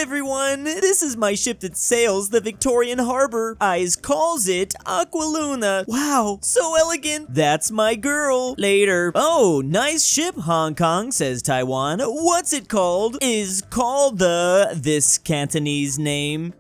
everyone, this is my ship that sails the Victorian harbor. Eyes calls it Aqualuna. Wow, so elegant. That's my girl. Later. Oh, nice ship, Hong Kong, says Taiwan. What's it called? Is called this Cantonese name.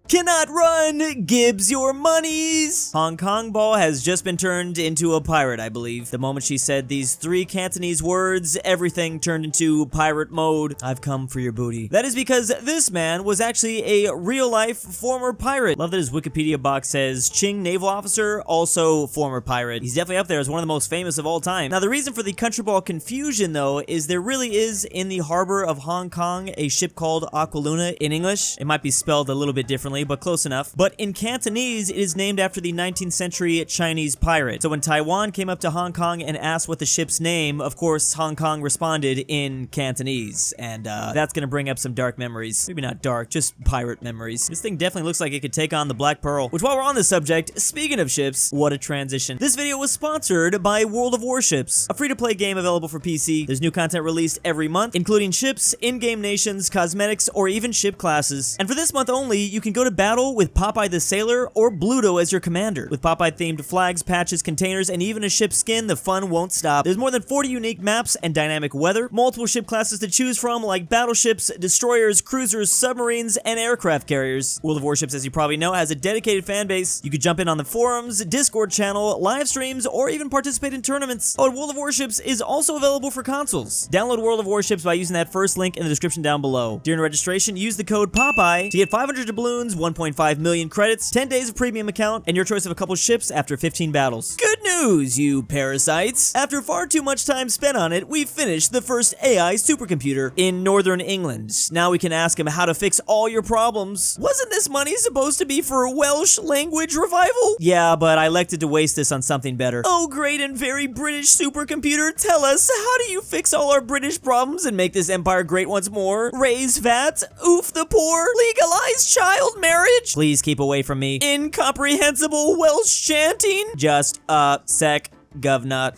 Cannot run! Gibbs your monies! Hong Kong Ball has just been turned into a pirate, I believe. The moment she said these 3 Cantonese words, everything turned into pirate mode. I've come for your booty. That is because this man was actually a real-life former pirate. Love that his Wikipedia box says, Qing naval officer, also former pirate. He's definitely up there as one of the most famous of all time. Now, the reason for the Countryballs confusion, though, is there really is in the harbor of Hong Kong a ship called Aqualuna in English. It might be spelled a little bit differently, but close enough. But in Cantonese, it is named after the 19th century Chinese pirate. So when Taiwan came up to Hong Kong and asked what the ship's name, of course, Hong Kong responded in Cantonese. And that's gonna bring up some dark memories. Maybe not dark, just pirate memories. This thing definitely looks like it could take on the Black Pearl. Which, while we're on the subject, speaking of ships, what a transition. This video was sponsored by World of Warships, a free-to-play game available for PC. There's new content released every month, including ships, in-game nations, cosmetics, or even ship classes. And for this month only, you can go to battle with POPEYE the Sailor or Bluto as your commander. With POPEYE-themed flags, patches, containers, and even a ship skin, the fun won't stop. There's more than 40 unique maps and dynamic weather, multiple ship classes to choose from like battleships, destroyers, cruisers, submarines, and aircraft carriers. World of Warships, as you probably know, has a dedicated fan base. You can jump in on the forums, Discord channel, live streams, or even participate in tournaments. Oh, and World of Warships is also available for consoles. Download World of Warships by using that first link in the description down below. During registration, use the code POPEYE to get 500 doubloons, 1.5 million credits, 10 days of premium account, and your choice of a couple ships after 15 battles. Good news, you parasites! After far too much time spent on it, we've finished the first AI supercomputer in Northern England. Now we can ask him how to fix all your problems. Wasn't this money supposed to be for a Welsh language revival? Yeah, but I elected to waste this on something better. Oh, great and very British supercomputer, tell us, how do you fix all our British problems and make this empire great once more? Raise VAT? Oof the poor? Legalize child marriage? Please keep away from me. Incomprehensible Welsh chanting? Just, sec, governor.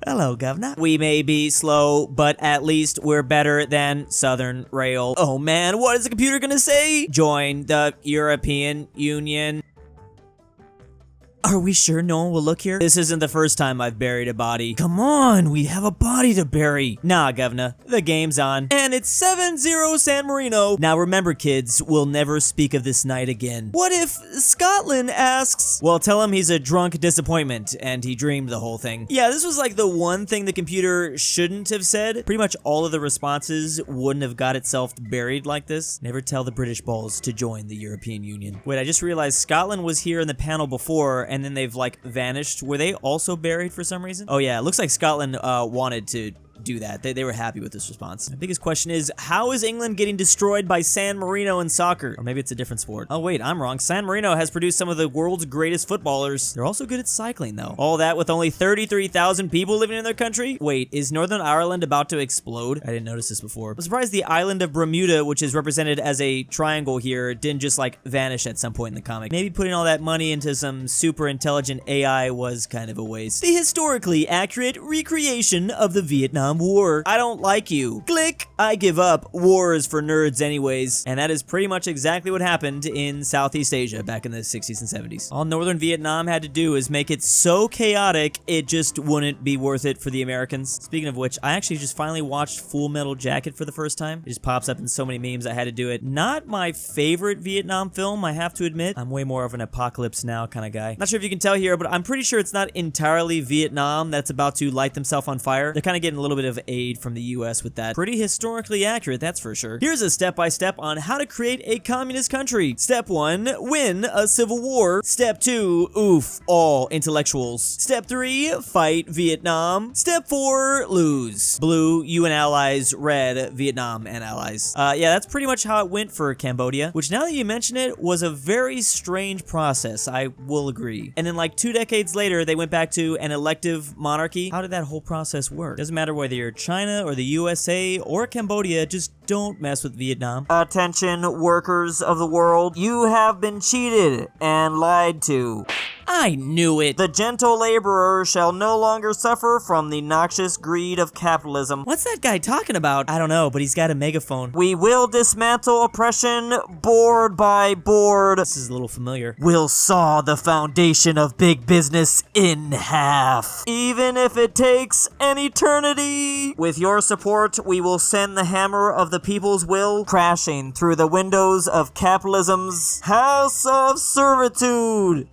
Hello, governor. We may be slow, but at least we're better than Southern Rail. Oh man, what is the computer gonna say? Join the European Union. Are we sure no one will look here? This isn't the first time I've buried a body. Come on, we have a body to bury. Nah, governor, the game's on. And it's 7-0 San Marino. Now remember, kids, we'll never speak of this night again. What if Scotland asks? Well, tell him he's a drunk disappointment, and he dreamed the whole thing. Yeah, this was like the one thing the computer shouldn't have said. Pretty much all of the responses wouldn't have got itself buried like this. Never tell the British balls to join the European Union. Wait, I just realized Scotland was here in the panel before, and then they've like vanished. Were they also buried for some reason? Oh yeah, it looks like Scotland wanted to do that. They were happy with this response. My biggest question is, how is England getting destroyed by San Marino in soccer? Or maybe it's a different sport. Oh wait, I'm wrong. San Marino has produced some of the world's greatest footballers. They're also good at cycling though. All that with only 33,000 people living in their country? Wait, is Northern Ireland about to explode? I didn't notice this before. I'm surprised the island of Bermuda, which is represented as a triangle here, didn't just like vanish at some point in the comic. Maybe putting all that money into some super intelligent AI was kind of a waste. The historically accurate recreation of the Vietnam War. I don't like you. Click. I give up. War is for nerds anyways. And that is pretty much exactly what happened in Southeast Asia back in the 60s and 70s. All Northern Vietnam had to do is make it so chaotic, it just wouldn't be worth it for the Americans. Speaking of which, I actually just finally watched Full Metal Jacket for the first time. It just pops up in so many memes I had to do it. Not my favorite Vietnam film, I have to admit. I'm way more of an Apocalypse Now kind of guy. Not sure if you can tell here, but I'm pretty sure it's not entirely Vietnam that's about to light themselves on fire. They're kind of getting a little bit of aid from the US with that. Pretty historically accurate, that's for sure. Here's a step-by-step on how to create a communist country. Step 1, win a civil war. Step 2, oof, all intellectuals. Step 3, fight Vietnam. Step 4, lose. Blue, UN allies. Red, Vietnam and allies. Yeah, that's pretty much how it went for Cambodia, which now that you mention it, was a very strange process, I will agree. And then like 2 decades later, they went back to an elective monarchy. How did that whole process work? Doesn't matter whether you're China or the USA or Cambodia, just don't mess with Vietnam. Attention, workers of the world. You have been cheated and lied to. I knew it. The gentle laborer shall no longer suffer from the noxious greed of capitalism. What's that guy talking about? I don't know, but he's got a megaphone. We will dismantle oppression board by board. This is a little familiar. We'll saw the foundation of big business in half, even if it takes an eternity. With your support, we will send the hammer of the people's will crashing through the windows of capitalism's house of servitude.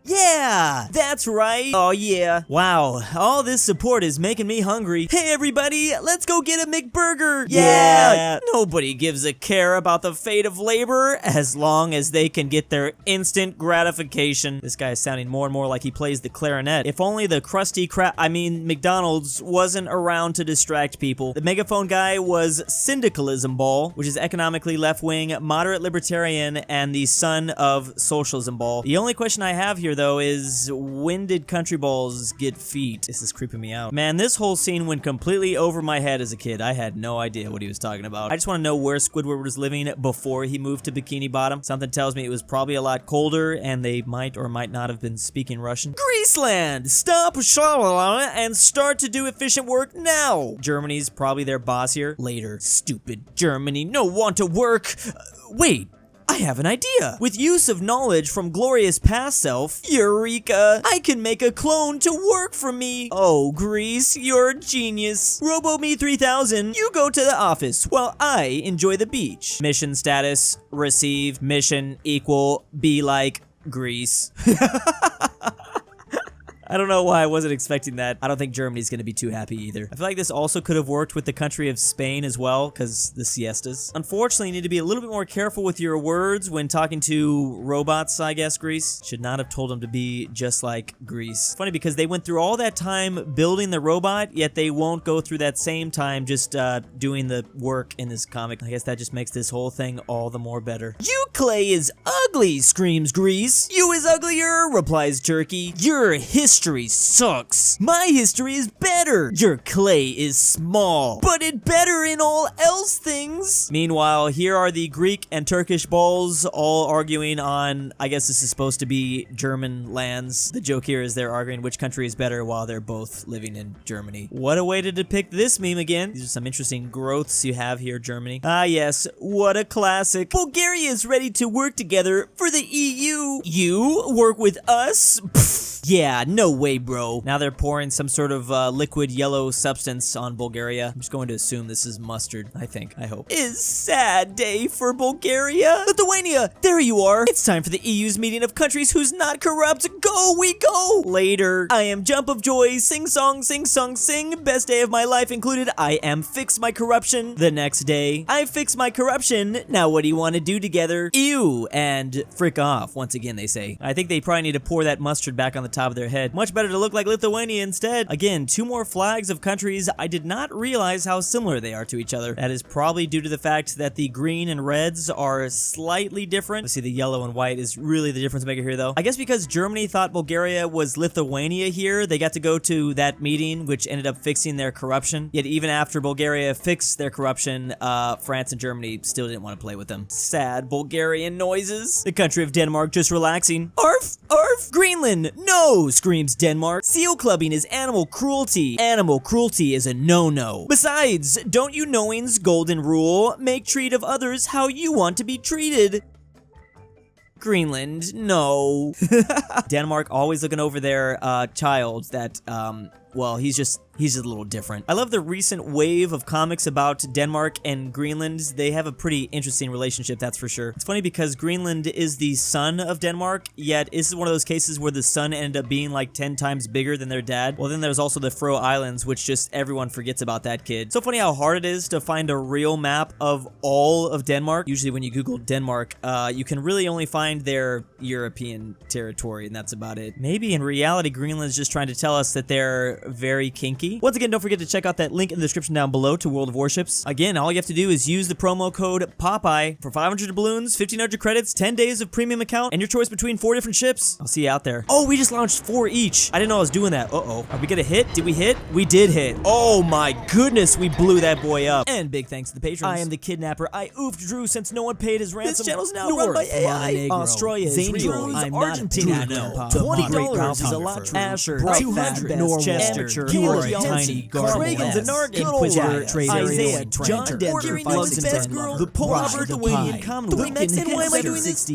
Yeah, that's right. Oh yeah. Wow, all this support is making me hungry. Hey everybody, let's go get a McBurger. Yeah. Nobody gives a care about the fate of labor as long as they can get their instant gratification. This guy is sounding more and more like he plays the clarinet. If only the McDonald's wasn't around to distract people. The megaphone guy was Syndicalism Ball, which is economically left-wing, moderate libertarian, and the son of Socialism Ball. The only question I have here though is, when did Countryballs get feet? This is creeping me out. Man, this whole scene went completely over my head as a kid. I had no idea what he was talking about. I just want to know where Squidward was living before he moved to Bikini Bottom. Something tells me it was probably a lot colder and they might or might not have been speaking Russian. Greaseland! Stop and start to do efficient work now! Germany's probably their boss here. Later. Stupid Germany, no want to work. Wait. I have an idea. With use of knowledge from Gloria's past self, Eureka! I can make a clone to work for me. Oh, Grease, you're a genius. RoboMe 3000, you go to the office while I enjoy the beach. Mission status, receive, mission equal, be like Grease. I don't know why I wasn't expecting that. I don't think Germany's gonna be too happy either. I feel like this also could have worked with the country of Spain as well, because the siestas. Unfortunately, you need to be a little bit more careful with your words when talking to robots, I guess, Greece. Should not have told them to be just like Greece. Funny because they went through all that time building the robot, yet they won't go through that same time just doing the work in this comic. I guess that just makes this whole thing all the more better. You Clay is ugly, screams Grease. You is uglier, replies Jerky. Your history sucks. My history is better. Your clay is small, but it better in all else things. Meanwhile, here are the Greek and Turkish balls all arguing on, I guess this is supposed to be German lands. The joke here is they're arguing which country is better while they're both living in Germany. What a way to depict this meme again. These are some interesting growths you have here, Germany. Ah yes, what a classic. Bulgaria is ready to work together for the EU. You work with us? Pfft. Yeah, no way, bro. Now they're pouring some sort of liquid yellow substance on Bulgaria. I'm just going to assume this is mustard, I think, I hope. Is sad day for Bulgaria. Lithuania, there you are. It's time for the EU's meeting of countries who's not corrupt. Go, we go. Later, I am jump of joy, sing song, sing. Best day of my life included, I am fix my corruption. The next day, I fix my corruption. Now what do you want to do together? Ew, and frick off, once again they say. I think they probably need to pour that mustard back on the top of their head. Much better to look like Lithuania instead. Again, two more flags of countries. I did not realize how similar they are to each other. That is probably due to the fact that the green and reds are slightly different. Let's see, the yellow and white is really the difference maker here though. I guess because Germany thought Bulgaria was Lithuania here, they got to go to that meeting, which ended up fixing their corruption. Yet even after Bulgaria fixed their corruption, France and Germany still didn't want to play with them. Sad Bulgarian noises. The country of Denmark just relaxing. Arf! Arf! Greenland! No! Screams Denmark. Seal clubbing is animal cruelty. Animal cruelty is a no-no. Besides, don't you knowing's golden rule? Make treat of others how you want to be treated. Greenland, no. Denmark always looking over their child that, well, he's just a little different. I love the recent wave of comics about Denmark and Greenland. They have a pretty interesting relationship, that's for sure. It's funny because Greenland is the son of Denmark, yet this is one of those cases where the son ended up being like 10 times bigger than their dad. Well, then there's also the Fro Islands, which just everyone forgets about that kid. So funny how hard it is to find a real map of all of Denmark. Usually when you Google Denmark, you can really only find their European territory, and that's about it. Maybe in reality, Greenland's just trying to tell us that they're are very kinky. Once again, don't forget to check out that link in the description down below to World of Warships. Again, all you have to do is use the promo code POPEYE for 500 doubloons, 1500 credits, 10 days of premium account, and your choice between 4 different ships. I'll see you out there. Oh, we just launched 4 each. I didn't know I was doing that. Uh-oh. Are we gonna hit? Did we hit? We did hit. Oh my goodness, we blew that boy up. And big thanks to the patrons. I am the kidnapper. I oofed Drew since no one paid his ransom. This channel's now run by AI. Australia-Hungary. I'm Argentinian. 20 great is a lot. Asher, 200 Norway, Chester, Tiny, Reagan's A Nargin, Inquisitor, Isaiah, John Denver, KirinoIsBestGirl, the Polish-Lithuanian Commonwealth, and why am I doing this?